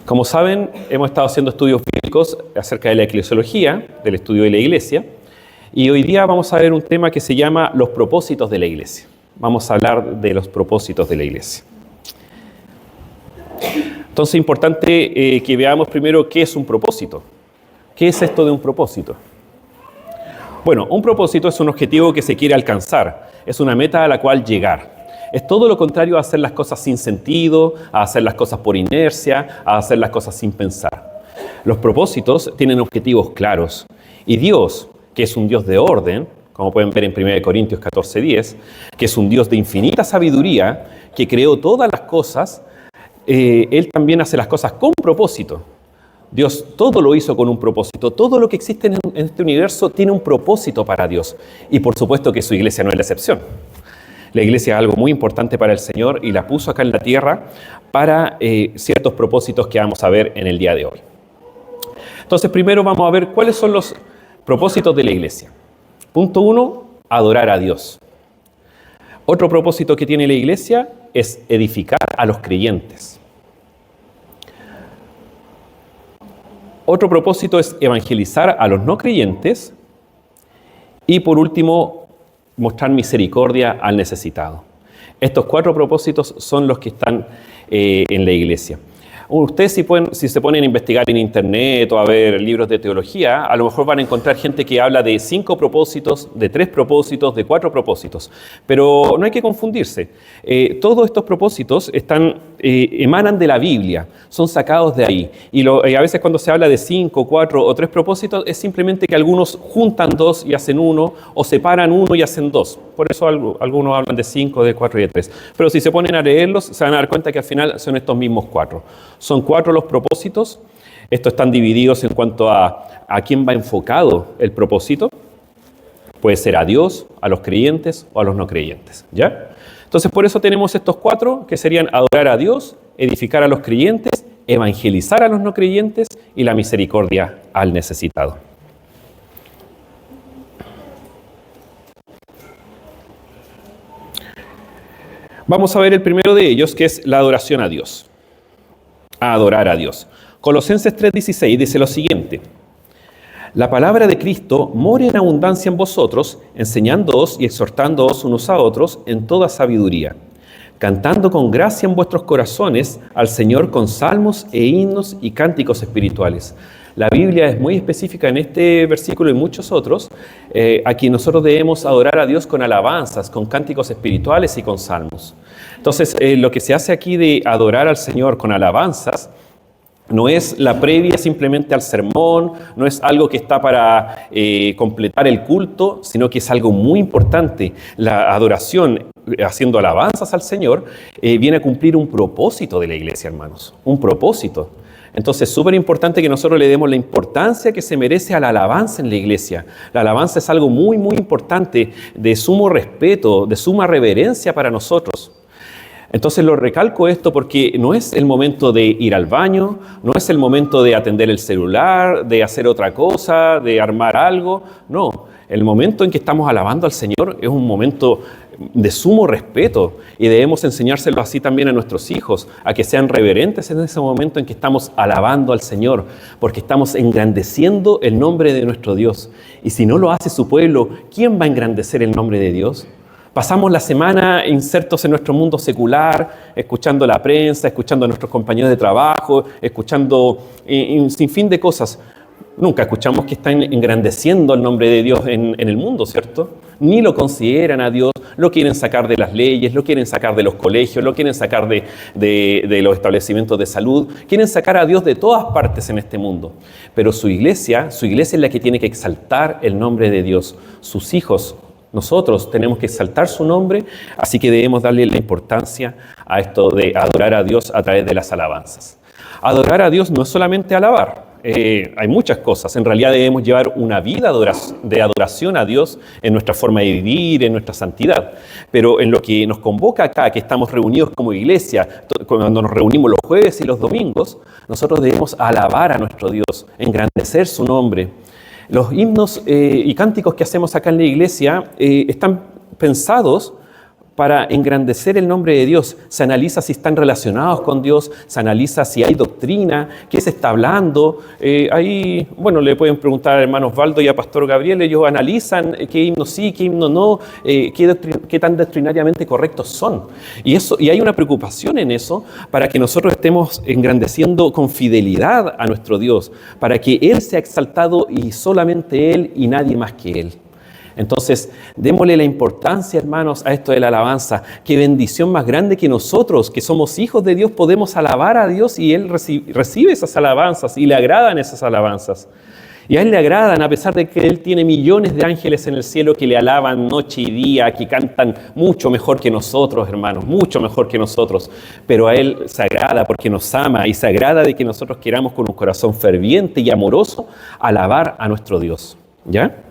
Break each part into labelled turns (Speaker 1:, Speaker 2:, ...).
Speaker 1: Como saben, hemos estado haciendo estudios bíblicos acerca de la eclesiología, del estudio de la iglesia, y hoy día vamos a ver un tema que se llama los propósitos de la iglesia. Vamos a hablar de los propósitos de la iglesia. Entonces es importante que veamos primero qué es un propósito. ¿Qué es esto de un propósito? Bueno, un propósito es un objetivo que se quiere alcanzar, es una meta a la cual llegar. Es todo lo contrario a hacer las cosas sin sentido, a hacer las cosas por inercia, a hacer las cosas sin pensar. Los propósitos tienen objetivos claros. Y Dios, que es un Dios de orden, como pueden ver en 1 Corintios 14:10, que es un Dios de infinita sabiduría, que creó todas las cosas, Él también hace las cosas con propósito. Dios todo lo hizo con un propósito. Todo lo que existe en este universo tiene un propósito para Dios. Y por supuesto que su iglesia no es la excepción. La iglesia es algo muy importante para el Señor y la puso acá en la tierra para ciertos propósitos que vamos a ver en el día de hoy. Entonces, primero vamos a ver cuáles son los propósitos de la iglesia. Punto 1, adorar a Dios. Otro propósito que tiene la iglesia es edificar a los creyentes. Otro propósito es evangelizar a los no creyentes. Y por último, mostrar misericordia al necesitado. Estos 4 propósitos son los que están en la iglesia. Ustedes si se ponen a investigar en internet o a ver libros de teología, a lo mejor van a encontrar gente que habla de 5 propósitos, de 3 propósitos, de 4 propósitos. Pero no hay que confundirse. Todos estos propósitos emanan de la Biblia, son sacados de ahí. Y a veces cuando se habla de 5, 4 o 3 propósitos, es simplemente que algunos juntan 2 y hacen 1, o separan 1 y hacen 2. Por eso algunos hablan de 5, de 4 y de 3. Pero si se ponen a leerlos, se van a dar cuenta que al final son estos mismos 4. Son 4 los propósitos. Estos están divididos en cuanto a quién va enfocado el propósito. Puede ser a Dios, a los creyentes o a los no creyentes, ¿ya? Entonces, por eso tenemos estos 4 que serían adorar a Dios, edificar a los creyentes, evangelizar a los no creyentes y la misericordia al necesitado. Vamos a ver el primero de ellos, que es la adoración a Dios. A adorar a Dios. Colosenses 3:16 dice lo siguiente: la palabra de Cristo more en abundancia en vosotros, enseñándoos y exhortándoos unos a otros en toda sabiduría, cantando con gracia en vuestros corazones al Señor con salmos e himnos y cánticos espirituales. La Biblia es muy específica en este versículo y muchos otros, a quien nosotros debemos adorar a Dios con alabanzas, con cánticos espirituales y con salmos. Entonces, lo que se hace aquí de adorar al Señor con alabanzas no es la previa simplemente al sermón, no es algo que está para completar el culto, sino que es algo muy importante. La adoración, haciendo alabanzas al Señor, viene a cumplir un propósito de la iglesia, hermanos. Un propósito. Entonces es súper importante que nosotros le demos la importancia que se merece a la alabanza en la iglesia. La alabanza es algo muy, muy importante, de sumo respeto, de suma reverencia para nosotros. Entonces lo recalco esto porque no es el momento de ir al baño, no es el momento de atender el celular, de hacer otra cosa, de armar algo. No, el momento en que estamos alabando al Señor es un momento de sumo respeto y debemos enseñárselo así también a nuestros hijos, a que sean reverentes en ese momento en que estamos alabando al Señor, porque estamos engrandeciendo el nombre de nuestro Dios. Y si no lo hace su pueblo, ¿quién va a engrandecer el nombre de Dios? Pasamos la semana insertos en nuestro mundo secular, escuchando la prensa, escuchando a nuestros compañeros de trabajo, escuchando un sinfín de cosas. Nunca escuchamos que están engrandeciendo el nombre de Dios en el mundo, ¿cierto? Ni lo consideran a Dios, lo quieren sacar de las leyes, lo quieren sacar de los colegios, lo quieren sacar de los establecimientos de salud, quieren sacar a Dios de todas partes en este mundo. Pero su iglesia es la que tiene que exaltar el nombre de Dios. Sus hijos, nosotros tenemos que exaltar su nombre, así que debemos darle la importancia a esto de adorar a Dios a través de las alabanzas. Adorar a Dios no es solamente alabar. Hay muchas cosas. En realidad debemos llevar una vida de adoración a Dios en nuestra forma de vivir, en nuestra santidad. Pero en lo que nos convoca acá, que estamos reunidos como iglesia, cuando nos reunimos los jueves y los domingos, nosotros debemos alabar a nuestro Dios, engrandecer su nombre. Los himnos y cánticos que hacemos acá en la iglesia están pensados para engrandecer el nombre de Dios. Se analiza si están relacionados con Dios, se analiza si hay doctrina, qué se está hablando. Ahí, bueno, le pueden preguntar a hermano Osvaldo y a pastor Gabriel, ellos analizan qué himno sí, qué himno no, qué tan doctrinariamente correctos son. Y hay una preocupación en eso para que nosotros estemos engrandeciendo con fidelidad a nuestro Dios, para que Él sea exaltado y solamente Él y nadie más que Él. Entonces, démosle la importancia, hermanos, a esto de la alabanza. Qué bendición más grande que nosotros, que somos hijos de Dios, podemos alabar a Dios y Él recibe esas alabanzas y le agradan esas alabanzas. Y a Él le agradan, a pesar de que Él tiene millones de ángeles en el cielo que le alaban noche y día, que cantan mucho mejor que nosotros, hermanos, mucho mejor que nosotros. Pero a Él se agrada porque nos ama y se agrada de que nosotros queramos con un corazón ferviente y amoroso alabar a nuestro Dios. ¿Ya?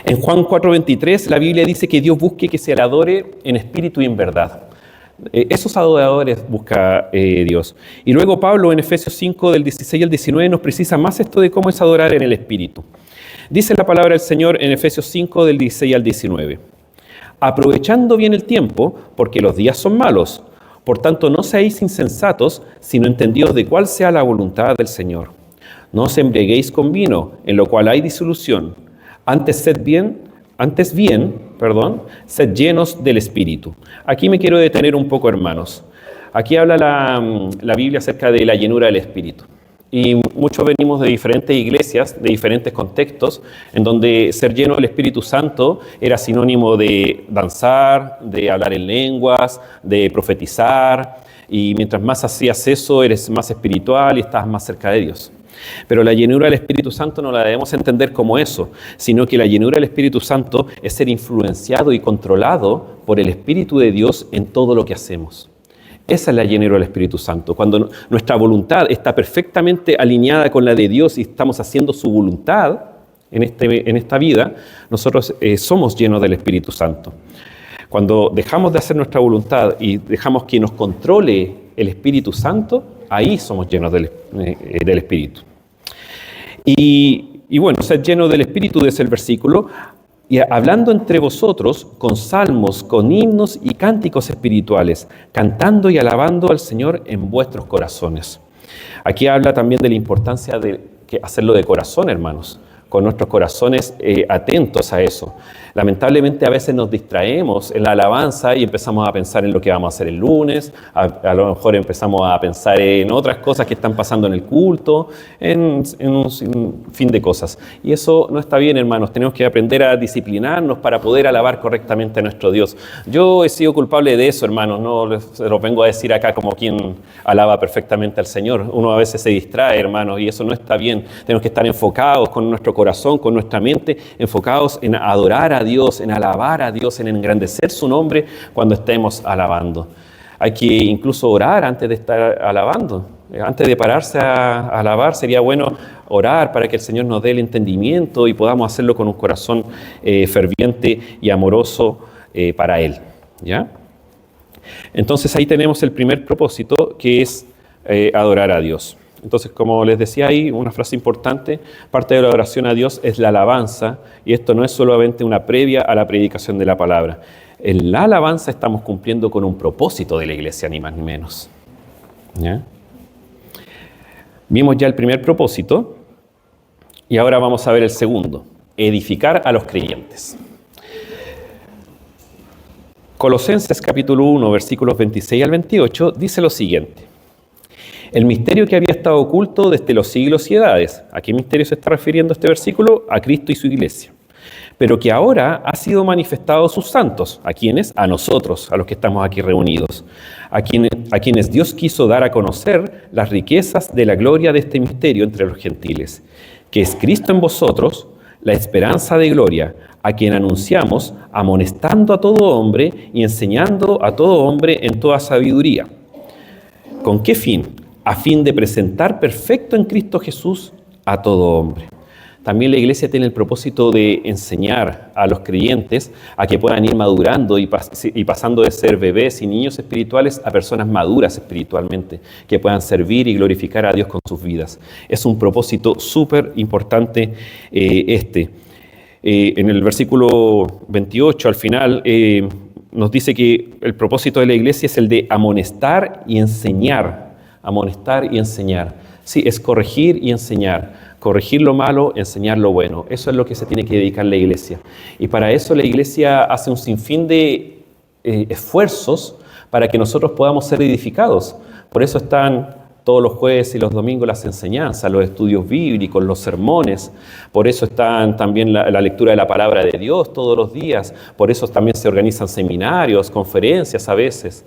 Speaker 1: En Juan 4:23 la Biblia dice que Dios busque que se le adore en espíritu y en verdad. Esos adoradores busca Dios. Y luego Pablo en Efesios 5 del 16 al 19 nos precisa más esto de cómo es adorar en el espíritu. Dice la palabra del Señor en Efesios 5 del 16 al 19. Aprovechando bien el tiempo, porque los días son malos. Por tanto, no seáis insensatos, sino entendidos de cuál sea la voluntad del Señor. No os embriaguéis con vino, en lo cual hay disolución. Antes bien, sed llenos del Espíritu. Aquí me quiero detener un poco, hermanos. Aquí habla la Biblia acerca de la llenura del Espíritu. Y muchos venimos de diferentes iglesias, de diferentes contextos, en donde ser lleno del Espíritu Santo era sinónimo de danzar, de hablar en lenguas, de profetizar. Y mientras más hacías eso, eres más espiritual y estás más cerca de Dios. Pero la llenura del Espíritu Santo no la debemos entender como eso, sino que la llenura del Espíritu Santo es ser influenciado y controlado por el Espíritu de Dios en todo lo que hacemos. Esa es la llenura del Espíritu Santo. Cuando nuestra voluntad está perfectamente alineada con la de Dios y estamos haciendo su voluntad en esta vida, nosotros somos llenos del Espíritu Santo. Cuando dejamos de hacer nuestra voluntad y dejamos que nos controle el Espíritu Santo, ahí somos llenos del Espíritu. Y bueno, ser lleno del Espíritu es el versículo, y hablando entre vosotros con salmos, con himnos y cánticos espirituales, cantando y alabando al Señor en vuestros corazones. Aquí habla también de la importancia de hacerlo de corazón, hermanos, con nuestros corazones atentos a eso. Lamentablemente a veces nos distraemos en la alabanza y empezamos a pensar en lo que vamos a hacer el lunes, a lo mejor empezamos a pensar en otras cosas que están pasando en el culto, en un fin de cosas. Y eso no está bien, hermanos. Tenemos que aprender a disciplinarnos para poder alabar correctamente a nuestro Dios. Yo he sido culpable de eso, hermanos. No se lo vengo a decir acá como quien alaba perfectamente al Señor. Uno a veces se distrae, hermanos, y eso no está bien. Tenemos que estar enfocados con nuestro corazón, con nuestra mente, enfocados en adorar a Dios, en alabar a Dios, en engrandecer su nombre cuando estemos alabando. Hay que incluso orar antes de estar alabando. Antes de pararse a alabar, sería bueno orar para que el Señor nos dé el entendimiento y podamos hacerlo con un corazón ferviente y amoroso para Él. ¿Ya? Entonces ahí tenemos el primer propósito, que es adorar a Dios. Entonces, como les decía ahí, una frase importante, parte de la adoración a Dios es la alabanza, y esto no es solamente una previa a la predicación de la palabra. En la alabanza estamos cumpliendo con un propósito de la iglesia, ni más ni menos. ¿Ya? Vimos ya el primer propósito, y ahora vamos a ver el segundo, edificar a los creyentes. Colosenses capítulo 1, versículos 26 al 28, dice lo siguiente. El misterio que había estado oculto desde los siglos y edades. ¿A qué misterio se está refiriendo este versículo? A Cristo y su iglesia. Pero que ahora ha sido manifestado a sus santos. ¿A quiénes? A nosotros, a los que estamos aquí reunidos. A quienes Dios quiso dar a conocer las riquezas de la gloria de este misterio entre los gentiles, que es Cristo en vosotros, la esperanza de gloria, a quien anunciamos, amonestando a todo hombre y enseñando a todo hombre en toda sabiduría. ¿Con qué fin? A fin de presentar perfecto en Cristo Jesús a todo hombre. También la iglesia tiene el propósito de enseñar a los creyentes a que puedan ir madurando y pasando de ser bebés y niños espirituales a personas maduras espiritualmente, que puedan servir y glorificar a Dios con sus vidas. Es un propósito súper importante En el versículo 28, al final, nos dice que el propósito de la iglesia es el de amonestar y enseñar. Amonestar y enseñar. Sí, es corregir y enseñar. Corregir lo malo, enseñar lo bueno. Eso es lo que se tiene que dedicar la iglesia. Y para eso la iglesia hace un sinfín de esfuerzos para que nosotros podamos ser edificados. Por eso están todos los jueves y los domingos las enseñanzas, los estudios bíblicos, los sermones. Por eso están también la lectura de la palabra de Dios todos los días. Por eso también se organizan seminarios, conferencias a veces.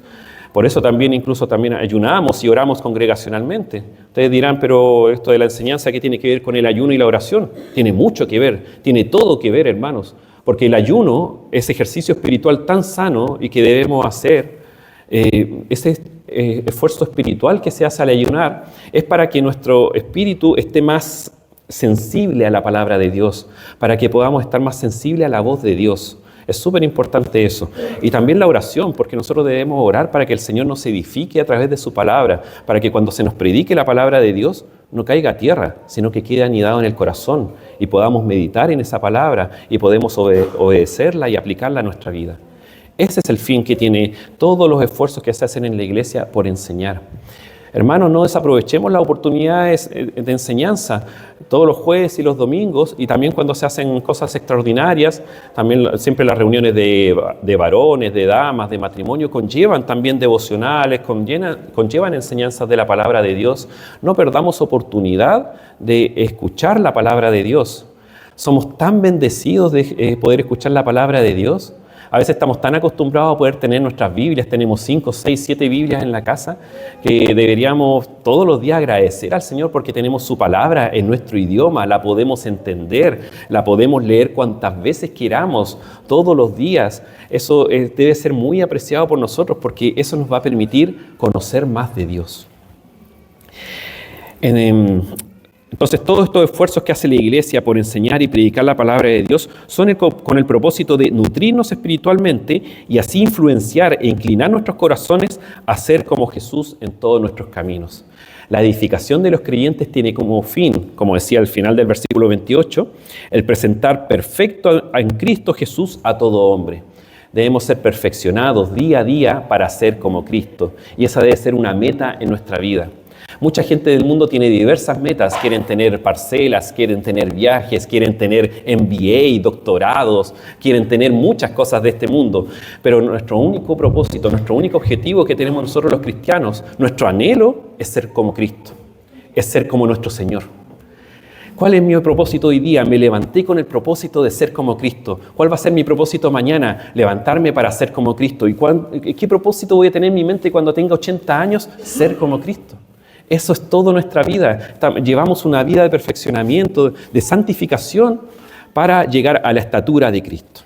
Speaker 1: Por eso también incluso también ayunamos y oramos congregacionalmente. Ustedes dirán, pero esto de la enseñanza, ¿qué tiene que ver con el ayuno y la oración? Tiene mucho que ver, tiene todo que ver, hermanos. Porque el ayuno es ejercicio espiritual tan sano y que debemos hacer. Ese esfuerzo espiritual que se hace al ayunar es para que nuestro espíritu esté más sensible a la palabra de Dios, para que podamos estar más sensibles a la voz de Dios. Es súper importante eso. Y también la oración, porque nosotros debemos orar para que el Señor nos edifique a través de su palabra, para que cuando se nos predique la palabra de Dios no caiga a tierra, sino que quede anidado en el corazón y podamos meditar en esa palabra y podemos obedecerla y aplicarla a nuestra vida. Ese es el fin que tiene todos los esfuerzos que se hacen en la iglesia por enseñar. Hermanos, no desaprovechemos las oportunidades de enseñanza todos los jueves y los domingos, y también cuando se hacen cosas extraordinarias, también siempre las reuniones de varones, de damas, de matrimonio, conllevan también devocionales, conllevan enseñanzas de la palabra de Dios. No perdamos oportunidad de escuchar la palabra de Dios. Somos tan bendecidos de poder escuchar la palabra de Dios. A veces estamos tan acostumbrados a poder tener nuestras Biblias, tenemos 5, 6, 7 Biblias en la casa, que deberíamos todos los días agradecer al Señor porque tenemos su palabra en nuestro idioma, la podemos entender, la podemos leer cuantas veces queramos, todos los días. Eso debe ser muy apreciado por nosotros porque eso nos va a permitir conocer más de Dios. Entonces, todos estos esfuerzos que hace la iglesia por enseñar y predicar la palabra de Dios son con el propósito de nutrirnos espiritualmente y así influenciar e inclinar nuestros corazones a ser como Jesús en todos nuestros caminos. La edificación de los creyentes tiene como fin, como decía al final del versículo 28, el presentar perfecto en Cristo Jesús a todo hombre. Debemos ser perfeccionados día a día para ser como Cristo, y esa debe ser una meta en nuestra vida. Mucha gente del mundo tiene diversas metas, quieren tener parcelas, quieren tener viajes, quieren tener MBA, doctorados, quieren tener muchas cosas de este mundo. Pero nuestro único propósito, nuestro único objetivo que tenemos nosotros los cristianos, nuestro anhelo es ser como Cristo, es ser como nuestro Señor. ¿Cuál es mi propósito hoy día? Me levanté con el propósito de ser como Cristo. ¿Cuál va a ser mi propósito mañana? Levantarme para ser como Cristo. ¿Y qué propósito voy a tener en mi mente cuando tenga 80 años? Ser como Cristo. Eso es toda nuestra vida. Llevamos una vida de perfeccionamiento, de santificación para llegar a la estatura de Cristo.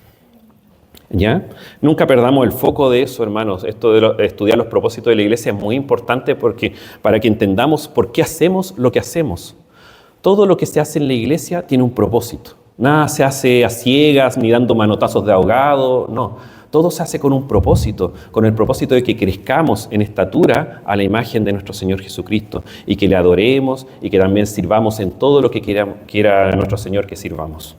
Speaker 1: ¿Ya? Nunca perdamos el foco de eso, hermanos. Esto de estudiar los propósitos de la iglesia es muy importante para que entendamos por qué hacemos lo que hacemos. Todo lo que se hace en la iglesia tiene un propósito. Nada se hace a ciegas ni dando manotazos de ahogado, no. Todo se hace con un propósito, con el propósito de que crezcamos en estatura a la imagen de nuestro Señor Jesucristo y que le adoremos y que también sirvamos en todo lo que quiera nuestro Señor que sirvamos.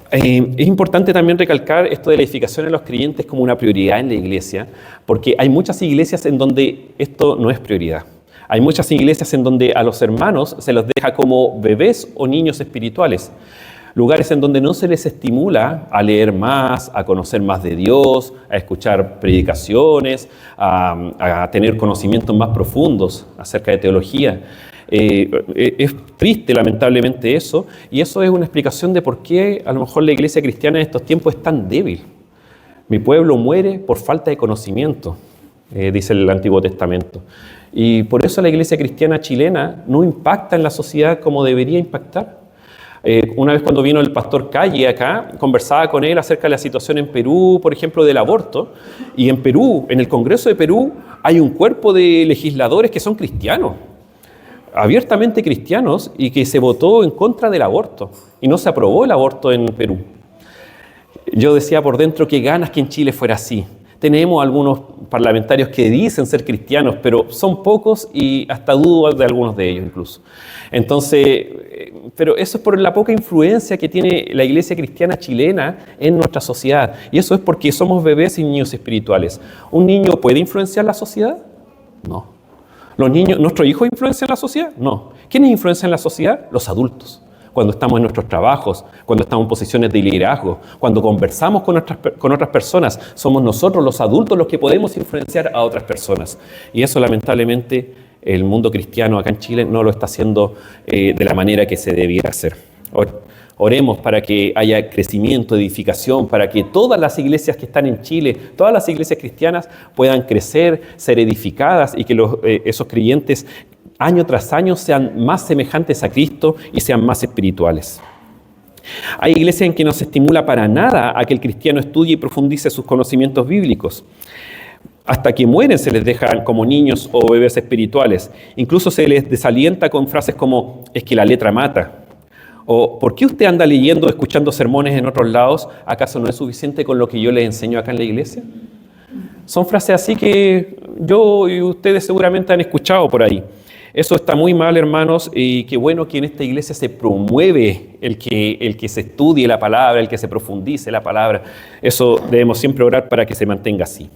Speaker 1: Es importante también recalcar esto de la edificación de los creyentes como una prioridad en la iglesia, porque hay muchas iglesias en donde esto no es prioridad. Hay muchas iglesias en donde a los hermanos se los deja como bebés o niños espirituales. Lugares en donde no se les estimula a leer más, a conocer más de Dios, a escuchar predicaciones, a tener conocimientos más profundos acerca de teología. Es triste, lamentablemente, eso, y eso es una explicación de por qué a lo mejor la iglesia cristiana en estos tiempos es tan débil. Mi pueblo muere por falta de conocimiento, dice el Antiguo Testamento. Y por eso la iglesia cristiana chilena no impacta en la sociedad como debería impactar. Una vez cuando vino el pastor Calle acá, conversaba con él acerca de la situación en Perú, por ejemplo, del aborto. Y en Perú, en el Congreso de Perú, hay un cuerpo de legisladores que son cristianos, abiertamente cristianos, y que se votó en contra del aborto. Y no se aprobó el aborto en Perú. Yo decía por dentro, qué ganas que en Chile fuera así. Tenemos algunos parlamentarios que dicen ser cristianos, pero son pocos y hasta dudo de algunos de ellos incluso. Entonces, pero eso es por la poca influencia que tiene la iglesia cristiana chilena en nuestra sociedad. Y eso es porque somos bebés y niños espirituales. ¿Un niño puede influenciar la sociedad? No. ¿Nuestros hijos influencian la sociedad? No. ¿Quiénes influencian la sociedad? Los adultos. Cuando estamos en nuestros trabajos, cuando estamos en posiciones de liderazgo, cuando conversamos con otras personas, somos nosotros los adultos los que podemos influenciar a otras personas. Y eso lamentablemente el mundo cristiano acá en Chile no lo está haciendo de la manera que se debiera hacer. Oremos para que haya crecimiento, edificación, para que todas las iglesias que están en Chile, todas las iglesias cristianas puedan crecer, ser edificadas y que esos creyentes año tras año sean más semejantes a Cristo y sean más espirituales. Hay iglesias en que no se estimula para nada a que el cristiano estudie y profundice sus conocimientos bíblicos. Hasta que mueren se les deja como niños o bebés espirituales. Incluso se les desalienta con frases como, es que la letra mata. O, ¿por qué usted anda leyendo o escuchando sermones en otros lados? ¿Acaso no es suficiente con lo que yo les enseño acá en la iglesia? Son frases así que yo y ustedes seguramente han escuchado por ahí. Eso está muy mal, hermanos, y qué bueno que en esta iglesia se promueve el que se estudie la palabra, el que se profundice la palabra. Eso debemos siempre orar para que se mantenga así.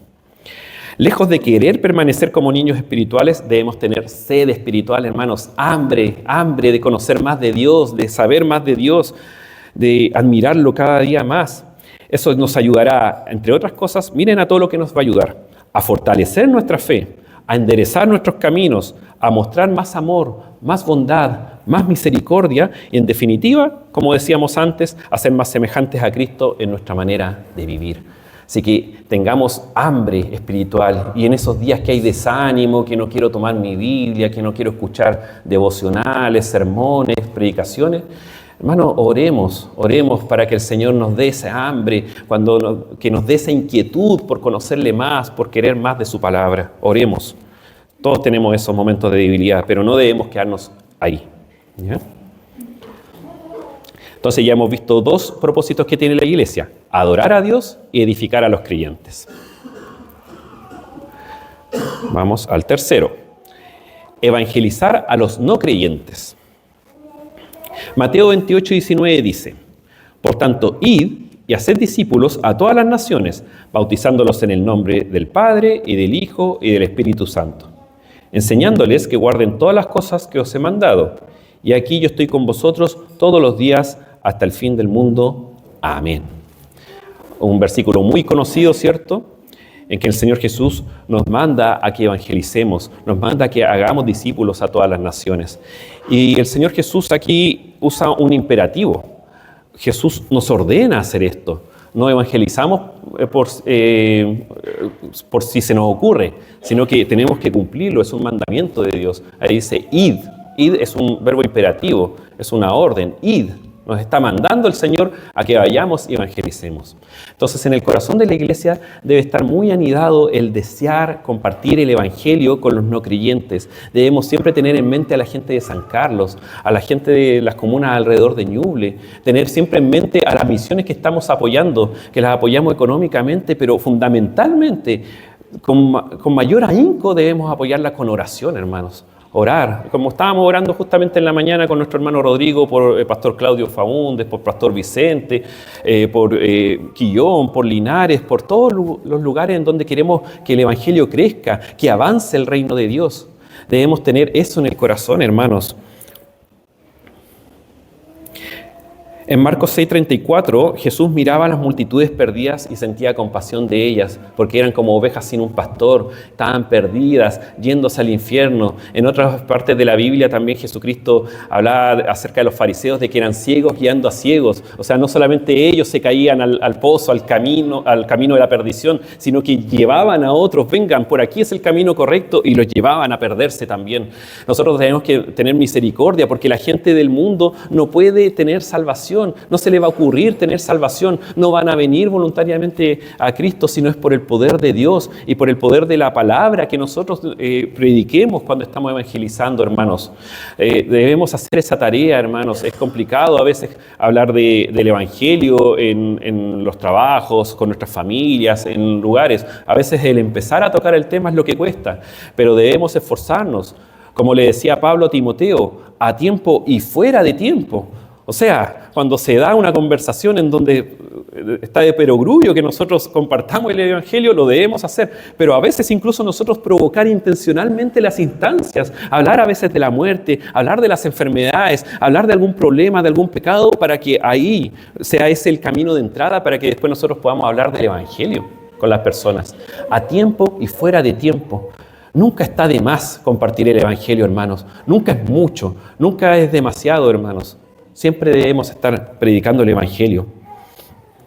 Speaker 1: Lejos de querer permanecer como niños espirituales, debemos tener sed espiritual, hermanos, hambre de conocer más de Dios, de saber más de Dios, de admirarlo cada día más. Eso nos ayudará, entre otras cosas, miren a todo lo que nos va a ayudar, a fortalecer nuestra fe, a enderezar nuestros caminos, a mostrar más amor, más bondad, más misericordia y, en definitiva, como decíamos antes, a ser más semejantes a Cristo en nuestra manera de vivir. Así que tengamos hambre espiritual y en esos días que hay desánimo, que no quiero tomar mi Biblia, que no quiero escuchar devocionales, sermones, predicaciones, hermano, oremos para que el Señor nos dé esa hambre, que nos dé esa inquietud por conocerle más, por querer más de su palabra. Oremos. Todos tenemos esos momentos de debilidad, pero no debemos quedarnos ahí. ¿Ya? Entonces ya hemos visto dos propósitos que tiene la iglesia: adorar a Dios y edificar a los creyentes. Vamos al tercero: evangelizar a los no creyentes. Mateo 28:19 dice: por tanto, id y haced discípulos a todas las naciones, bautizándolos en el nombre del Padre y del Hijo y del Espíritu Santo, enseñándoles que guarden todas las cosas que os he mandado. Y aquí yo estoy con vosotros todos los días hasta el fin del mundo. Amén. Un versículo muy conocido, ¿cierto?, en que el Señor Jesús nos manda a que evangelicemos, nos manda a que hagamos discípulos a todas las naciones. Y el Señor Jesús aquí usa un imperativo. Jesús nos ordena hacer esto. No evangelizamos por si se nos ocurre, sino que tenemos que cumplirlo, es un mandamiento de Dios. Ahí dice id. Id es un verbo imperativo, es una orden. Id. Nos está mandando el Señor a que vayamos y evangelicemos. Entonces, en el corazón de la iglesia debe estar muy anidado el desear compartir el evangelio con los no creyentes. Debemos siempre tener en mente a la gente de San Carlos, a la gente de las comunas alrededor de Ñuble, tener siempre en mente a las misiones que estamos apoyando, que las apoyamos económicamente, pero fundamentalmente, con mayor ahínco debemos apoyarlas con oración, hermanos. Orar, como estábamos orando justamente en la mañana con nuestro hermano Rodrigo, por el pastor Claudio Faúndez, por pastor Vicente, por Quillón, por Linares, por todos los lugares en donde queremos que el evangelio crezca, que avance el reino de Dios. Debemos tener eso en el corazón, hermanos. En Marcos 6:34, Jesús miraba a las multitudes perdidas y sentía compasión de ellas, porque eran como ovejas sin un pastor, estaban perdidas, yéndose al infierno. En otras partes de la Biblia también Jesucristo hablaba acerca de los fariseos, de que eran ciegos guiando a ciegos. O sea, no solamente ellos se caían al pozo, al camino de la perdición, sino que llevaban a otros, vengan, por aquí es el camino correcto, y los llevaban a perderse también. Nosotros tenemos que tener misericordia, porque la gente del mundo no puede tener salvación salvación. No se le va a ocurrir tener salvación. No van a venir voluntariamente a Cristo, sino es por el poder de Dios y por el poder de la palabra que nosotros prediquemos cuando estamos evangelizando, hermanos. Debemos hacer esa tarea, hermanos. Es complicado a veces hablar del Evangelio en los trabajos, con nuestras familias, en lugares. A veces el empezar a tocar el tema es lo que cuesta, pero debemos esforzarnos. Como le decía Pablo a Timoteo, a tiempo y fuera de tiempo. O sea, cuando se da una conversación en donde está de perogrullo que nosotros compartamos el Evangelio, lo debemos hacer. Pero a veces incluso nosotros provocar intencionalmente las instancias, hablar a veces de la muerte, hablar de las enfermedades, hablar de algún problema, de algún pecado, para que ahí sea ese el camino de entrada, para que después nosotros podamos hablar del Evangelio con las personas. A tiempo y fuera de tiempo. Nunca está de más compartir el Evangelio, hermanos. Nunca es mucho, nunca es demasiado, hermanos. Siempre debemos estar predicando el Evangelio.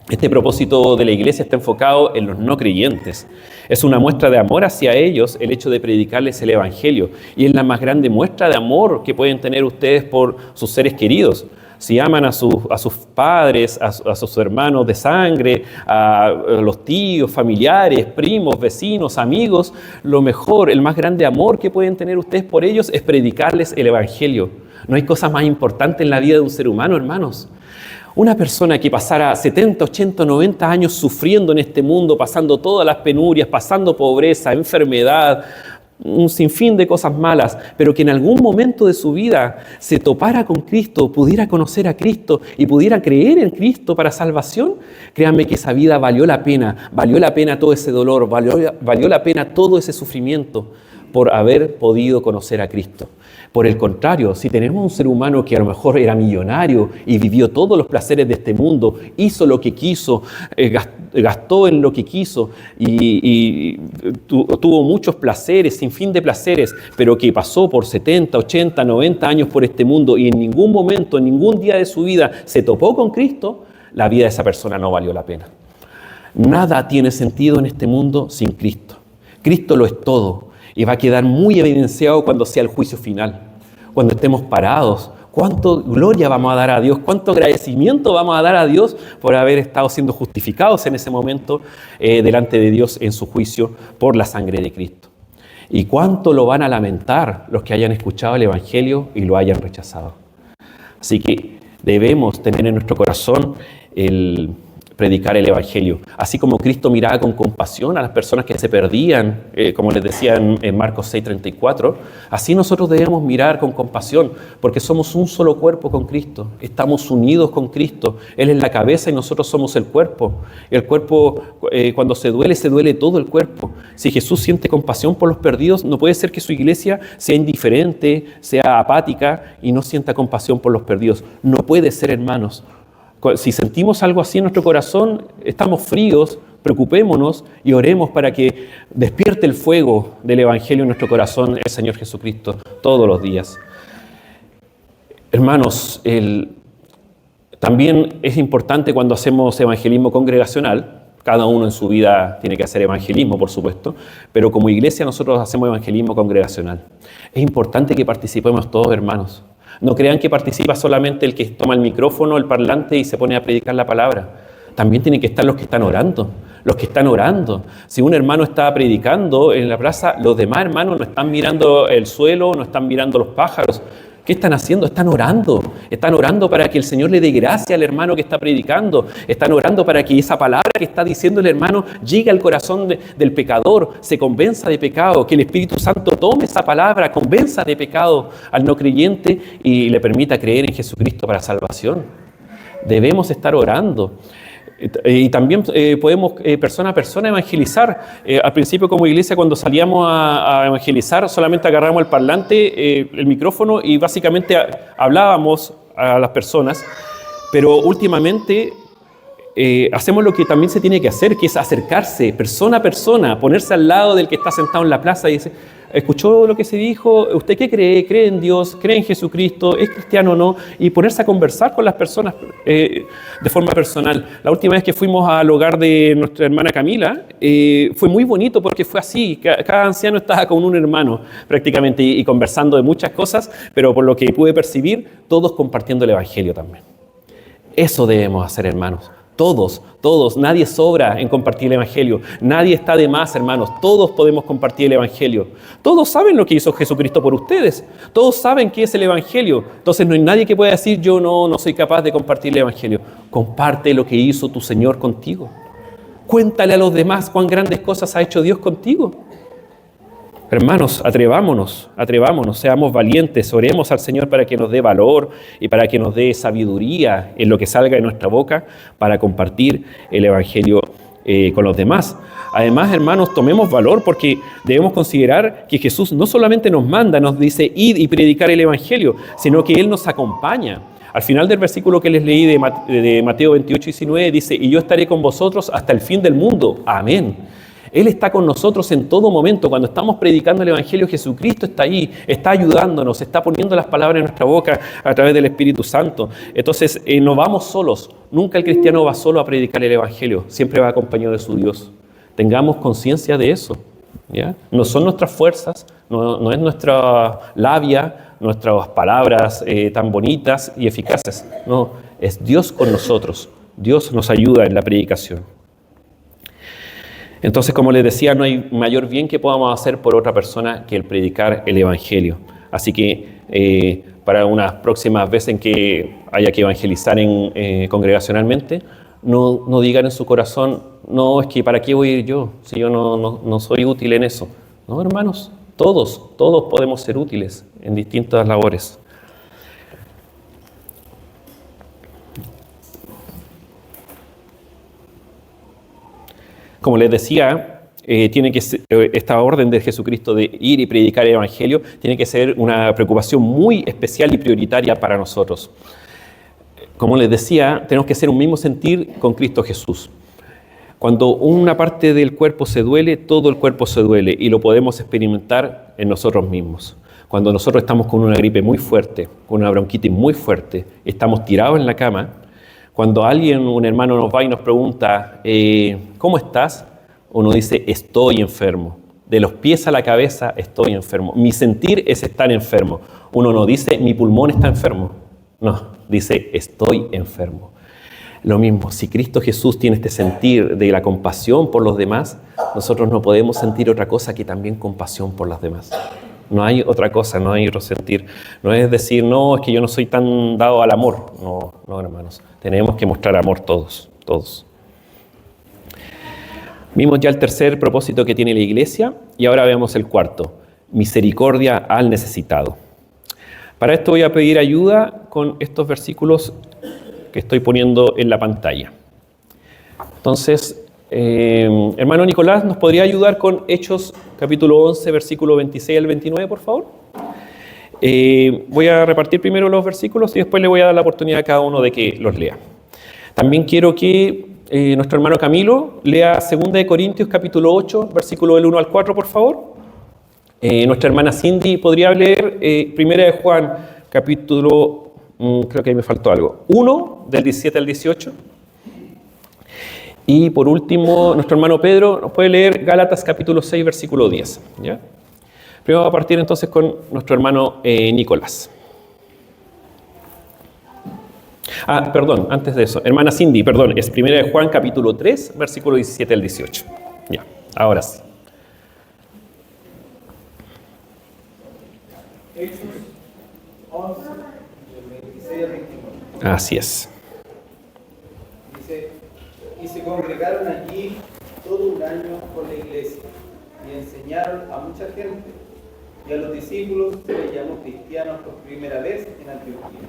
Speaker 1: Este propósito de la iglesia está enfocado en los no creyentes. Es una muestra de amor hacia ellos el hecho de predicarles el Evangelio. Y es la más grande muestra de amor que pueden tener ustedes por sus seres queridos. Si aman a sus padres, a sus hermanos de sangre, a los tíos, familiares, primos, vecinos, amigos, lo mejor, el más grande amor que pueden tener ustedes por ellos es predicarles el Evangelio. No hay cosa más importante en la vida de un ser humano, hermanos. Una persona que pasara 70, 80, 90 años sufriendo en este mundo, pasando todas las penurias, pasando pobreza, enfermedad, un sinfín de cosas malas, pero que en algún momento de su vida se topara con Cristo, pudiera conocer a Cristo y pudiera creer en Cristo para salvación, créanme que esa vida valió la pena todo ese dolor, valió la pena todo ese sufrimiento por haber podido conocer a Cristo. Por el contrario, si tenemos un ser humano que a lo mejor era millonario y vivió todos los placeres de este mundo, hizo lo que quiso, gastó en lo que quiso y tuvo muchos placeres, sin fin de placeres, pero que pasó por 70, 80, 90 años por este mundo y en ningún momento, en ningún día de su vida se topó con Cristo, la vida de esa persona no valió la pena. Nada tiene sentido en este mundo sin Cristo. Cristo lo es todo. Y va a quedar muy evidenciado cuando sea el juicio final, cuando estemos parados. Cuánto gloria vamos a dar a Dios, cuánto agradecimiento vamos a dar a Dios por haber estado siendo justificados en ese momento delante de Dios en su juicio por la sangre de Cristo. Y cuánto lo van a lamentar los que hayan escuchado el Evangelio y lo hayan rechazado. Así que debemos tener en nuestro corazón el predicar el Evangelio. Así como Cristo miraba con compasión a las personas que se perdían, como les decía en Marcos 6:34, así nosotros debemos mirar con compasión, porque somos un solo cuerpo con Cristo, estamos unidos con Cristo, Él es la cabeza y nosotros somos el cuerpo. El cuerpo, cuando se duele todo el cuerpo. Si Jesús siente compasión por los perdidos, no puede ser que su iglesia sea indiferente, sea apática y no sienta compasión por los perdidos. No puede ser, hermanos. Si sentimos algo así en nuestro corazón, estamos fríos, preocupémonos y oremos para que despierte el fuego del Evangelio en nuestro corazón el Señor Jesucristo todos los días. Hermanos, también es importante cuando hacemos evangelismo congregacional, cada uno en su vida tiene que hacer evangelismo, por supuesto, pero como iglesia nosotros hacemos evangelismo congregacional. Es importante que participemos todos, hermanos. No crean que participa solamente el que toma el micrófono, el parlante y se pone a predicar la palabra. También tienen que estar los que están orando. Los que están orando. Si un hermano está predicando en la plaza, los demás hermanos no están mirando el suelo, no están mirando los pájaros. ¿Qué están haciendo? Están orando. Están orando para que el Señor le dé gracia al hermano que está predicando. Están orando para que esa palabra que está diciendo el hermano llegue al corazón del pecador, se convenza de pecado, que el Espíritu Santo tome esa palabra, convenza de pecado al no creyente y le permita creer en Jesucristo para salvación. Debemos estar orando. Y también podemos persona a persona evangelizar. Al principio como iglesia cuando salíamos a evangelizar solamente agarramos el parlante, el micrófono y básicamente hablábamos a las personas, pero últimamente hacemos lo que también se tiene que hacer, que es acercarse persona a persona, ponerse al lado del que está sentado en la plaza y decir: ¿escuchó lo que se dijo? ¿Usted qué cree? ¿Cree en Dios? ¿Cree en Jesucristo? ¿Es cristiano o no? Y ponerse a conversar con las personas de forma personal. La última vez que fuimos al hogar de nuestra hermana Camila, fue muy bonito porque fue así. Cada anciano estaba con un hermano prácticamente y conversando de muchas cosas, pero por lo que pude percibir, todos compartiendo el Evangelio también. Eso debemos hacer, hermanos. Todos, nadie sobra en compartir el Evangelio. Nadie está de más, hermanos. Todos podemos compartir el Evangelio. Todos saben lo que hizo Jesucristo por ustedes. Todos saben qué es el Evangelio. Entonces no hay nadie que pueda decir, yo no soy capaz de compartir el Evangelio. Comparte lo que hizo tu Señor contigo. Cuéntale a los demás cuán grandes cosas ha hecho Dios contigo. Hermanos, atrevámonos, seamos valientes, oremos al Señor para que nos dé valor y para que nos dé sabiduría en lo que salga de nuestra boca para compartir el Evangelio con los demás. Además, hermanos, tomemos valor porque debemos considerar que Jesús no solamente nos manda, nos dice id y predicar el Evangelio, sino que Él nos acompaña. Al final del versículo que les leí de Mateo 28:19 dice, y yo estaré con vosotros hasta el fin del mundo. Amén. Él está con nosotros en todo momento. Cuando estamos predicando el Evangelio, Jesucristo está ahí, está ayudándonos, está poniendo las palabras en nuestra boca a través del Espíritu Santo. Entonces, no vamos solos. Nunca el cristiano va solo a predicar el Evangelio. Siempre va acompañado de su Dios. Tengamos conciencia de eso, ¿ya? No son nuestras fuerzas, no es nuestra labia, nuestras palabras tan bonitas y eficaces. No, es Dios con nosotros. Dios nos ayuda en la predicación. Entonces, como les decía, no hay mayor bien que podamos hacer por otra persona que el predicar el Evangelio. Así que para unas próximas veces en que haya que evangelizar congregacionalmente, no digan en su corazón, no, es que ¿para qué voy a ir yo? Si yo no soy útil en eso. No, hermanos, todos podemos ser útiles en distintas labores. Como les decía, tiene que ser, esta orden de Jesucristo de ir y predicar el Evangelio tiene que ser una preocupación muy especial y prioritaria para nosotros. Como les decía, tenemos que hacer un mismo sentir con Cristo Jesús. Cuando una parte del cuerpo se duele, todo el cuerpo se duele y lo podemos experimentar en nosotros mismos. Cuando nosotros estamos con una gripe muy fuerte, con una bronquitis muy fuerte, estamos tirados en la cama. Cuando un hermano nos va y nos pregunta, ¿cómo estás? Uno dice, estoy enfermo. De los pies a la cabeza estoy enfermo. Mi sentir es estar enfermo. Uno no dice, mi pulmón está enfermo. No, dice, estoy enfermo. Lo mismo, si Cristo Jesús tiene este sentir de la compasión por los demás, nosotros no podemos sentir otra cosa que también compasión por los demás. No hay otra cosa, no hay otro sentir. No es decir, no, es que yo no soy tan dado al amor. No, hermanos. Tenemos que mostrar amor todos. Vimos ya el tercer propósito que tiene la iglesia y ahora veamos el cuarto. Misericordia al necesitado. Para esto voy a pedir ayuda con estos versículos que estoy poniendo en la pantalla. Entonces, hermano Nicolás, ¿nos podría ayudar con Hechos capítulo 11, versículo 26 al 29, por favor? Voy a repartir primero los versículos y después le voy a dar la oportunidad a cada uno de que los lea. También quiero que nuestro hermano Camilo lea 2 Corintios capítulo 8, versículo del 1 al 4, por favor. Nuestra hermana Cindy podría leer 1 Juan capítulo, creo que ahí me faltó algo, 1 del 17 al 18. Y por último, nuestro hermano Pedro nos puede leer Gálatas capítulo 6, versículo 10. ¿Ya? Primero vamos a partir entonces con nuestro hermano Nicolás. Perdón, antes de eso, hermana Cindy, perdón, es 1 Juan capítulo 3, versículo 17 al 18. Ya, ahora sí.
Speaker 2: Hechos 11, del 26 al 29.
Speaker 1: Así es.
Speaker 2: Dice, y se congregaron allí todo un año con la iglesia y enseñaron a mucha gente, y a los discípulos se les llamó cristianos por primera vez en Antioquía.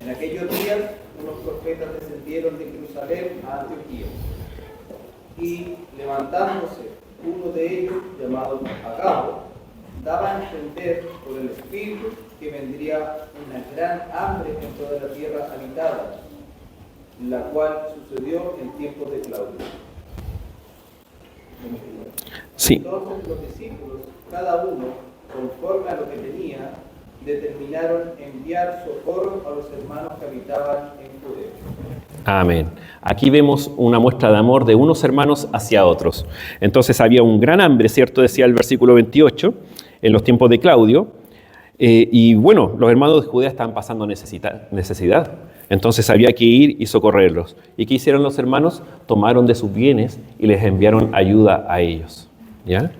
Speaker 2: En aquellos días unos profetas descendieron de Jerusalén a Antioquía, y levantándose uno de ellos, llamado Agabo, daba a entender por el Espíritu que vendría una gran hambre en toda la tierra habitada, la cual sucedió en tiempos de Claudio.
Speaker 1: Sí.
Speaker 2: Entonces los discípulos, cada uno, conforme a lo que tenía, determinaron enviar socorro a los hermanos que habitaban en Judea.
Speaker 1: Amén. Aquí vemos una muestra de amor de unos hermanos hacia otros. Entonces había un gran hambre, ¿cierto? Decía el versículo 28, en los tiempos de Claudio. Y bueno, los hermanos de Judea estaban pasando necesidad. Entonces había que ir y socorrerlos. ¿Y qué hicieron los hermanos? Tomaron de sus bienes y les enviaron ayuda a ellos. ¿Ya?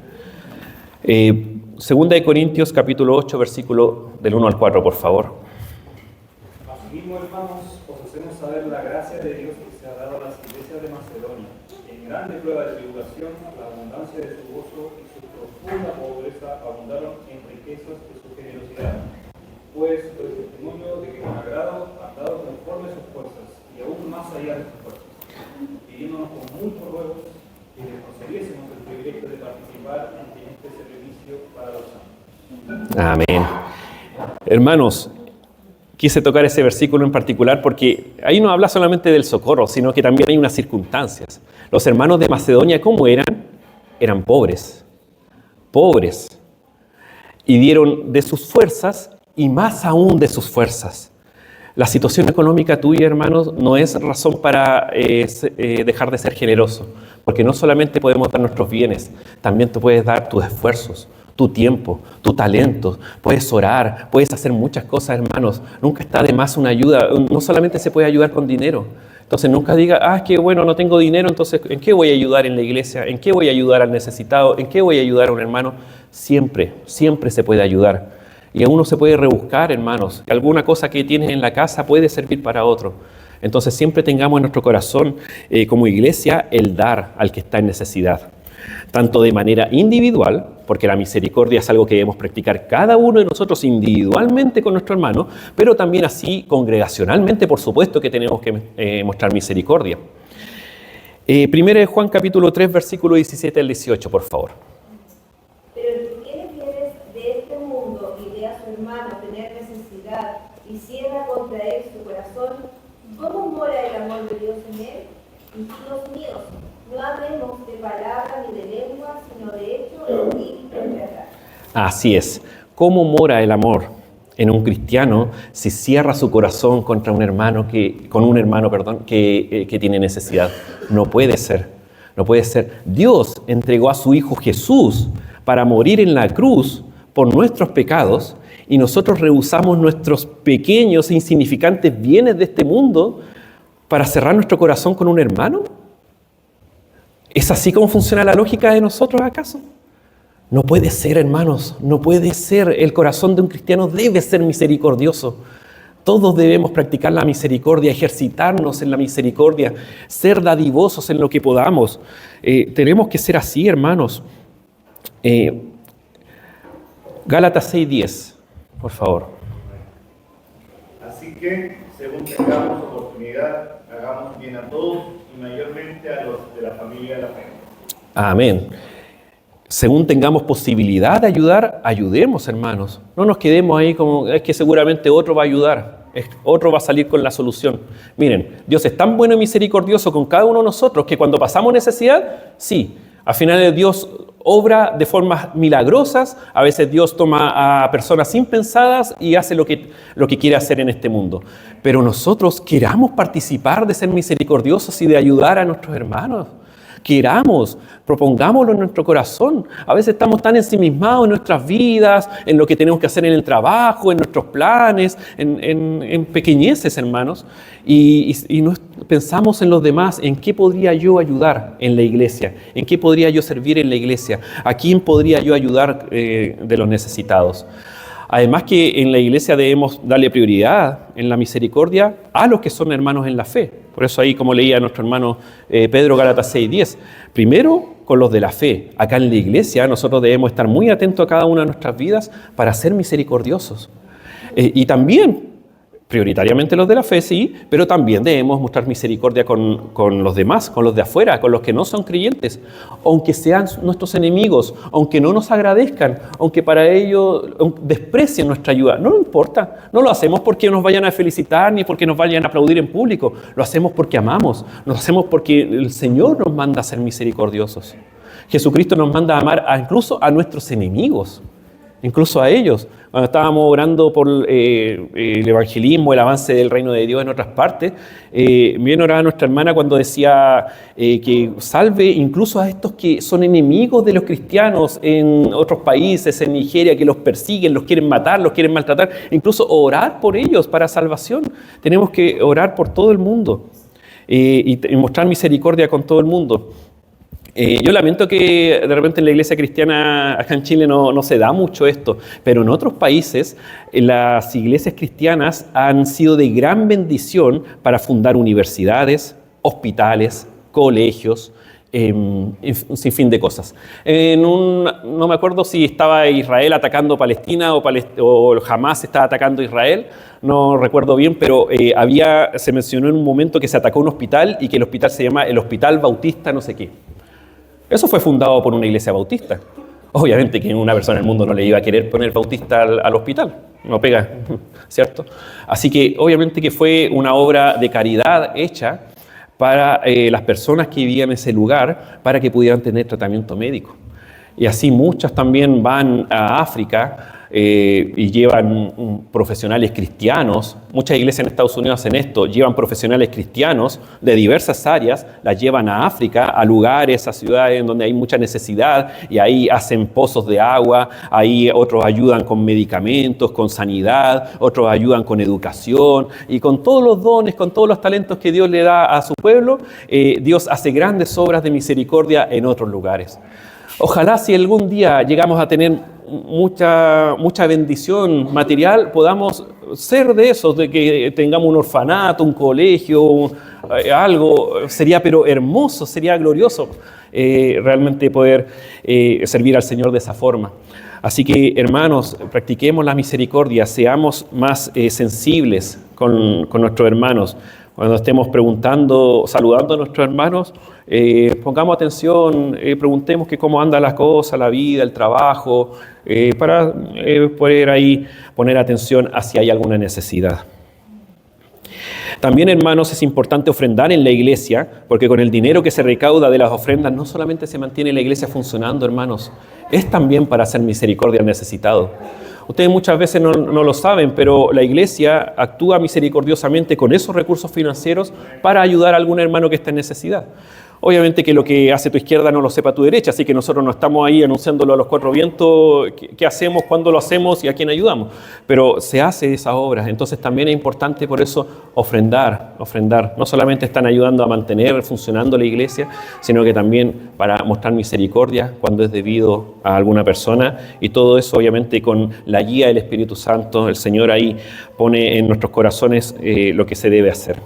Speaker 1: Segunda de Corintios, capítulo 8, versículo del 1 al 4, por favor.
Speaker 3: Asimismo, hermanos, os hacemos saber la gracia de Dios que se ha dado a las iglesias de Macedonia. En grande prueba de tribulación, la abundancia de su gozo y su profunda pobreza abundaron en riquezas de su generosidad. Pues doy testimonio de que con agrado han dado conforme a sus fuerzas y aún más allá de sus fuerzas, pidiéndonos con muchos ruegos que les concediésemos el privilegio de participar en este servicio para los santos.
Speaker 1: Amén. Hermanos, quise tocar ese versículo en particular porque ahí no habla solamente del socorro, sino que también hay unas circunstancias. Los hermanos de Macedonia, ¿cómo eran? Eran pobres, y dieron de sus fuerzas y más aún de sus fuerzas. La situación económica tuya, hermanos, no es razón para dejar de ser generoso, porque no solamente podemos dar nuestros bienes, también tú puedes dar tus esfuerzos, tu tiempo, tu talento, puedes orar, puedes hacer muchas cosas, hermanos. Nunca está de más una ayuda, no solamente se puede ayudar con dinero. Entonces nunca diga, es que bueno, no tengo dinero, entonces ¿en qué voy a ayudar en la iglesia? ¿En qué voy a ayudar al necesitado? ¿En qué voy a ayudar a un hermano? Siempre se puede ayudar. Y a uno se puede rebuscar, hermanos. Alguna cosa que tienes en la casa puede servir para otro. Entonces siempre tengamos en nuestro corazón, como iglesia, el dar al que está en necesidad. Tanto de manera individual, porque la misericordia es algo que debemos practicar cada uno de nosotros individualmente con nuestro hermano, pero también así congregacionalmente, por supuesto que tenemos que mostrar misericordia. Primera de Juan capítulo 3, versículo 17 al 18, por favor.
Speaker 4: Pero el que tiene bienes de este mundo y ve a su hermano tener necesidad y cierra contra él su corazón, ¿cómo mora el amor de Dios en él? Hijitos míos, no hablemos de palabra ni de lengua, sino de hecho, espíritu y verdad.
Speaker 1: Así es. ¿Cómo mora el amor en un cristiano si cierra su corazón contra un hermano que tiene necesidad? No puede ser. No puede ser. Dios entregó a su Hijo Jesús para morir en la cruz por nuestros pecados y nosotros rehusamos nuestros pequeños e insignificantes bienes de este mundo para cerrar nuestro corazón con un hermano. ¿Es así como funciona la lógica de nosotros acaso? No puede ser, hermanos, no puede ser. El corazón de un cristiano debe ser misericordioso. Todos debemos practicar la misericordia, ejercitarnos en la misericordia, ser dadivosos en lo que podamos. Tenemos que ser así, hermanos. Gálatas 6:10, por favor.
Speaker 3: Así que, según tengamos oportunidad, hagamos bien a todos y mayormente a los de la familia de la fe.
Speaker 1: Amén. Según tengamos posibilidad de ayudar, ayudemos, hermanos. No nos quedemos ahí como, es que seguramente otro va a ayudar, otro va a salir con la solución. Miren, Dios es tan bueno y misericordioso con cada uno de nosotros que cuando pasamos necesidad, sí, al final Dios obra de formas milagrosas, a veces Dios toma a personas impensadas y hace lo que quiere hacer en este mundo. Pero nosotros queramos participar de ser misericordiosos y de ayudar a nuestros hermanos. Queramos, propongámoslo en nuestro corazón. A veces estamos tan ensimismados en nuestras vidas, en lo que tenemos que hacer en el trabajo, en nuestros planes, en pequeñeces, hermanos, y no pensamos en los demás, en qué podría yo ayudar en la iglesia, en qué podría yo servir en la iglesia, a quién podría yo ayudar de los necesitados. Además que en la iglesia debemos darle prioridad en la misericordia a los que son hermanos en la fe. Por eso ahí, como leía nuestro hermano Pedro, Gálatas 6:10, primero con los de la fe. Acá en la iglesia nosotros debemos estar muy atentos a cada una de nuestras vidas para ser misericordiosos. Y también, prioritariamente los de la fe, sí, pero también debemos mostrar misericordia con los demás, con los de afuera, con los que no son creyentes, aunque sean nuestros enemigos, aunque no nos agradezcan, aunque para ellos desprecien nuestra ayuda. No importa, no lo hacemos porque nos vayan a felicitar ni porque nos vayan a aplaudir en público, lo hacemos porque amamos, lo hacemos porque el Señor nos manda a ser misericordiosos. Jesucristo nos manda a amar incluso a nuestros enemigos. incluso a ellos. Cuando estábamos orando por el evangelismo, el avance del reino de Dios en otras partes, bien oraba nuestra hermana cuando decía que salve incluso a estos que son enemigos de los cristianos en otros países, en Nigeria, que los persiguen, los quieren matar, los quieren maltratar, incluso orar por ellos para salvación. Tenemos que orar por todo el mundo y mostrar misericordia con todo el mundo. Yo lamento que de repente en la iglesia cristiana acá en Chile no se da mucho esto, pero en otros países las iglesias cristianas han sido de gran bendición para fundar universidades, hospitales, colegios, un sinfín de cosas. No me acuerdo si estaba Israel atacando Palestina o Hamas estaba atacando Israel, no recuerdo bien, pero se mencionó en un momento que se atacó un hospital y que el hospital se llama el Hospital Bautista no sé qué. Eso fue fundado por una iglesia bautista. Obviamente que una persona en el mundo no le iba a querer poner bautista al hospital, no pega, ¿cierto? Así que obviamente que fue una obra de caridad hecha para las personas que vivían en ese lugar para que pudieran tener tratamiento médico. Y así muchas también van a África y llevan profesionales cristianos. Muchas iglesias en Estados Unidos hacen esto, llevan profesionales cristianos de diversas áreas, las llevan a África, a lugares, a ciudades en donde hay mucha necesidad, y ahí hacen pozos de agua, ahí otros ayudan con medicamentos, con sanidad, otros ayudan con educación, y con todos los dones, con todos los talentos que Dios le da a su pueblo, Dios hace grandes obras de misericordia en otros lugares. Ojalá si algún día llegamos a tener mucha bendición material, podamos ser de esos, de que tengamos un orfanato, un colegio, algo, sería pero hermoso, sería glorioso realmente poder servir al Señor de esa forma. Así que, hermanos, practiquemos la misericordia, seamos más sensibles con nuestros hermanos. Cuando estemos preguntando, saludando a nuestros hermanos, pongamos atención, preguntemos que cómo anda las cosas, la vida, el trabajo, para poder ahí poner atención a si hay alguna necesidad. También, hermanos, es importante ofrendar en la iglesia, porque con el dinero que se recauda de las ofrendas no solamente se mantiene la iglesia funcionando, hermanos, es también para hacer misericordia al necesitado. Ustedes muchas veces no lo saben, pero la iglesia actúa misericordiosamente con esos recursos financieros para ayudar a algún hermano que está en necesidad. Obviamente que lo que hace tu izquierda no lo sepa tu derecha, así que nosotros no estamos ahí anunciándolo a los cuatro vientos qué hacemos, cuándo lo hacemos y a quién ayudamos. Pero se hace esas obras, entonces también es importante por eso ofrendar. No solamente están ayudando a mantener funcionando la iglesia, sino que también para mostrar misericordia cuando es debido a alguna persona. Y todo eso obviamente con la guía del Espíritu Santo, el Señor ahí pone en nuestros corazones lo que se debe hacer.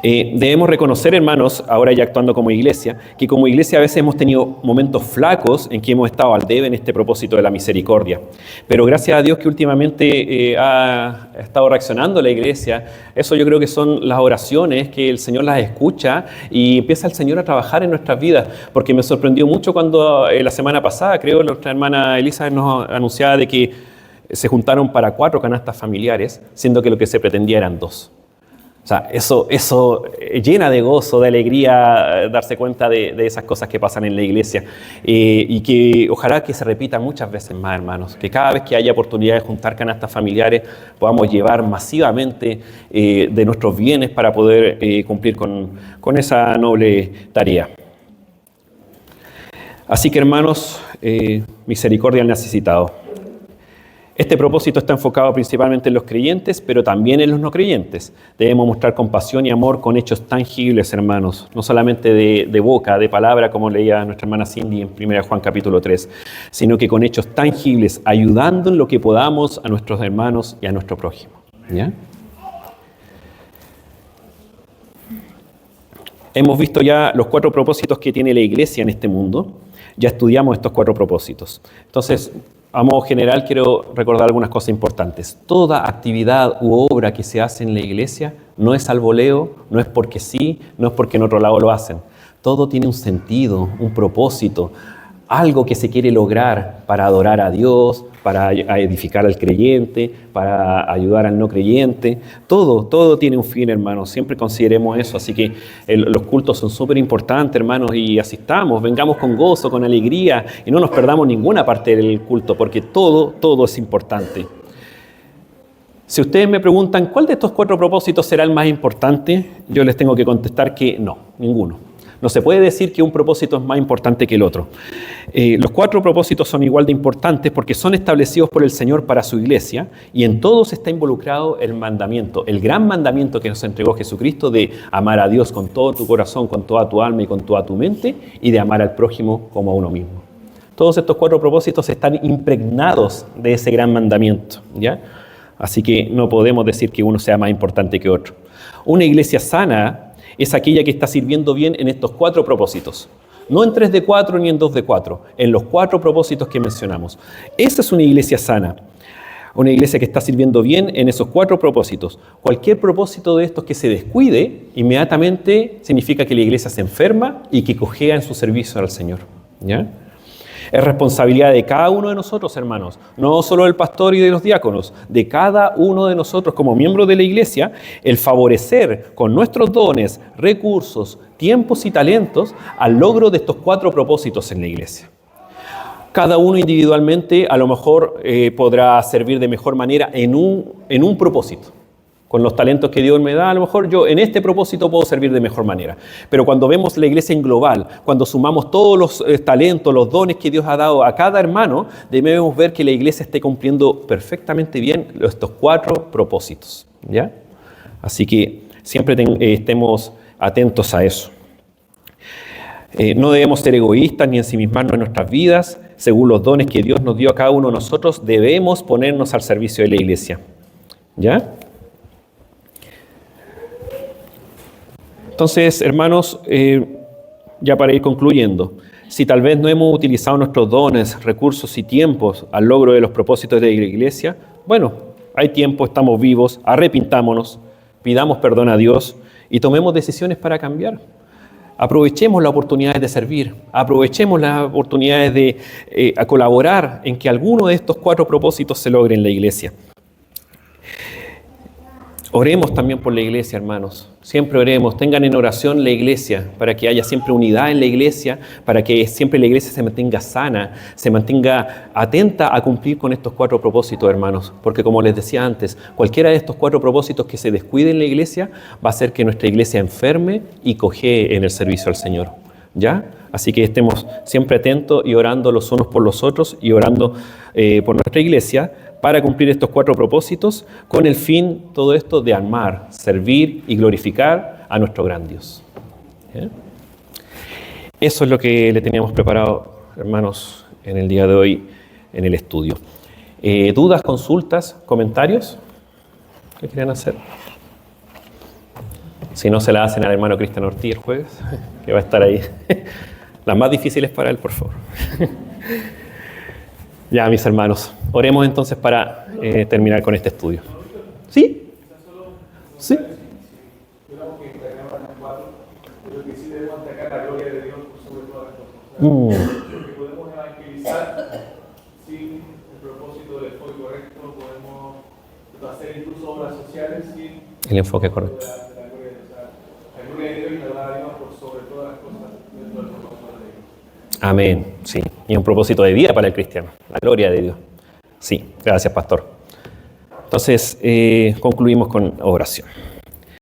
Speaker 1: Debemos reconocer, hermanos, ahora ya actuando como iglesia, que como iglesia a veces hemos tenido momentos flacos en que hemos estado al debe en este propósito de la misericordia. Pero gracias a Dios que últimamente ha estado reaccionando la iglesia, eso yo creo que son las oraciones que el Señor las escucha y empieza el Señor a trabajar en nuestras vidas. Porque me sorprendió mucho cuando la semana pasada, creo, nuestra hermana Elisa nos anunciaba de que se juntaron para 4 canastas familiares, siendo que lo que se pretendía eran 2. O sea, eso llena de gozo, de alegría, darse cuenta de esas cosas que pasan en la iglesia. Y que ojalá que se repita muchas veces más, hermanos. Que cada vez que haya oportunidad de juntar canastas familiares, podamos llevar masivamente de nuestros bienes para poder cumplir con esa noble tarea. Así que, hermanos, misericordia al necesitado. Este propósito está enfocado principalmente en los creyentes, pero también en los no creyentes. Debemos mostrar compasión y amor con hechos tangibles, hermanos, no solamente de boca, de palabra, como leía nuestra hermana Cindy en 1 Juan capítulo 3, sino que con hechos tangibles, ayudando en lo que podamos a nuestros hermanos y a nuestro prójimo. ¿Ya? Hemos visto ya los 4 propósitos que tiene la iglesia en este mundo. Ya estudiamos estos 4 propósitos. Entonces, a modo general, quiero recordar algunas cosas importantes. Toda actividad u obra que se hace en la iglesia no es al voleo, no es porque sí, no es porque en otro lado lo hacen. Todo tiene un sentido, un propósito. algo que se quiere lograr para adorar a Dios, para edificar al creyente, para ayudar al no creyente. Todo tiene un fin, hermanos. Siempre consideremos eso. Así que los cultos son súper importantes, hermanos, y asistamos, vengamos con gozo, con alegría, y no nos perdamos ninguna parte del culto, porque todo es importante. Si ustedes me preguntan, ¿cuál de estos 4 propósitos será el más importante? Yo les tengo que contestar que no, ninguno. No se puede decir que un propósito es más importante que el otro. Los 4 propósitos son igual de importantes porque son establecidos por el Señor para su iglesia y en todos está involucrado el mandamiento, el gran mandamiento que nos entregó Jesucristo de amar a Dios con todo tu corazón, con toda tu alma y con toda tu mente y de amar al prójimo como a uno mismo. Todos estos 4 propósitos están impregnados de ese gran mandamiento, ¿ya? Así que no podemos decir que uno sea más importante que otro. Una iglesia sana es aquella que está sirviendo bien en estos 4 propósitos. No en 3 de 4 ni en 2 de 4, en los 4 propósitos que mencionamos. Esa es una iglesia sana. Una iglesia que está sirviendo bien en esos 4 propósitos. Cualquier propósito de estos que se descuide, inmediatamente significa que la iglesia se enferma y que cojea en su servicio al Señor, ¿ya? Es responsabilidad de cada uno de nosotros, hermanos, no solo del pastor y de los diáconos, de cada uno de nosotros como miembros de la iglesia, el favorecer con nuestros dones, recursos, tiempos y talentos al logro de estos 4 propósitos en la iglesia. Cada uno individualmente a lo mejor podrá servir de mejor manera en un propósito. Con los talentos que Dios me da, a lo mejor yo en este propósito puedo servir de mejor manera. Pero cuando vemos la iglesia en global, cuando sumamos todos los talentos, los dones que Dios ha dado a cada hermano, debemos ver que la iglesia esté cumpliendo perfectamente bien estos 4 propósitos, ¿ya? Así que siempre estemos atentos a eso. No debemos ser egoístas ni ensimismarnos en nuestras vidas. Según los dones que Dios nos dio a cada uno de nosotros, debemos ponernos al servicio de la iglesia, ¿ya? Entonces, hermanos, ya para ir concluyendo, si tal vez no hemos utilizado nuestros dones, recursos y tiempos al logro de los propósitos de la iglesia, bueno, hay tiempo, estamos vivos, arrepintámonos, pidamos perdón a Dios y tomemos decisiones para cambiar. Aprovechemos las oportunidades de servir, aprovechemos las oportunidades de colaborar en que alguno de estos 4 propósitos se logre en la iglesia. Oremos también por la iglesia, hermanos. Siempre oremos. Tengan en oración la iglesia para que haya siempre unidad en la iglesia, para que siempre la iglesia se mantenga sana, se mantenga atenta a cumplir con estos 4 propósitos, hermanos. Porque como les decía antes, cualquiera de estos 4 propósitos que se descuide en la iglesia va a hacer que nuestra iglesia enferme y cojee en el servicio al Señor, ¿ya? Así que estemos siempre atentos y orando los unos por los otros y orando por nuestra iglesia, para cumplir estos 4 propósitos, con el fin, todo esto, de amar, servir y glorificar a nuestro gran Dios. ¿Eh? Eso es lo que le teníamos preparado, hermanos, en el día de hoy en el estudio. ¿Dudas, consultas, comentarios? ¿Qué querían hacer? Si no, se la hacen al hermano Cristian Ortiz el jueves, que va a estar ahí. Las más difíciles para él, por favor. Ya, mis hermanos, oremos entonces para terminar con este estudio. ¿Sí? Sí.
Speaker 3: Porque podemos evangelizar sin el propósito del enfoque correcto, podemos hacer incluso obras sociales sin
Speaker 1: el enfoque correcto.
Speaker 3: La gloria de Dios y la gloria de Dios por sobre todas las cosas dentro del propósito de Dios.
Speaker 1: Amén, sí. Y un propósito de vida para el cristiano, la gloria de Dios. Sí, gracias, pastor. Entonces, concluimos con oración.